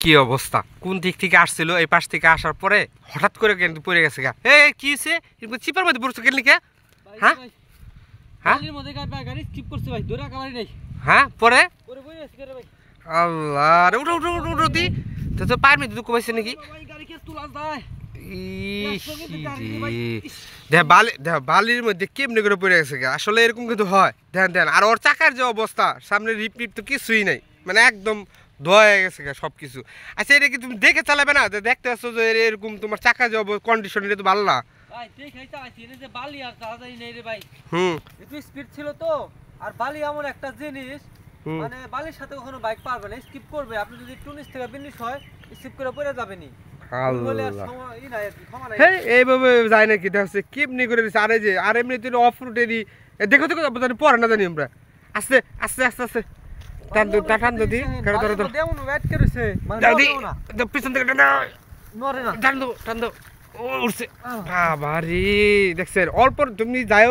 কি অবস্থা, কোন দিক থেকে আসছিল, এই পাশ থেকে আসার পরে হঠাৎ করে কিন্তু পড়ে গেছে গা। কি হয়েছে, চিপার মধ্যে পড়ছো কেন? হ্যাঁ হ্যাঁ হ্যাঁ, পরে আল্লাহ, উঠো উঠো উঠো উঠো দি, তো পায়ের মধ্যে দুঃখ পাইছে নাকি? বালির মধ্যে কেমনে করে পড়ে গেছে গা, আসলে এরকম কিন্তু হয়। ধ্যান ধ্যান, আর ওর চাকার যে অবস্থা, সামনে রিপ টিপ তো কিছুই নাই, মানে একদম ধোয়া হয়ে গেছে গা সবকিছু। আচ্ছা, এটা কি তুমি দেখে চালাবে না? দেখতে আসছো যে এরকম তোমার চাকা যে কন্ডিশন, এটা তো ভালো না। স্পিড ছিল তো, আর বালি এমন একটা জিনিস, মানে বালির সাথে কখনো বাইক পারবে না, স্কিপ করবে। আপনি যদি একটু নিচ থেকে বিনিশ হয়, স্কিপ করে পড়ে যাবেনি। এইভাবে যায় নাকি? দেখছে কেমনি করে দিচ্ছে। আরে যে আর এমনি অফ রুটেরই দেখো দেখো জানি পরে না জানি আমরা। আস্তে আস্তে আস্তে আস্তে টান দো টান দো দি, ধরো ধরো ধরো পিছন থেকে টান দো। ও উঠছে বাবা রে, দেখছেন অল্প তুমি যাই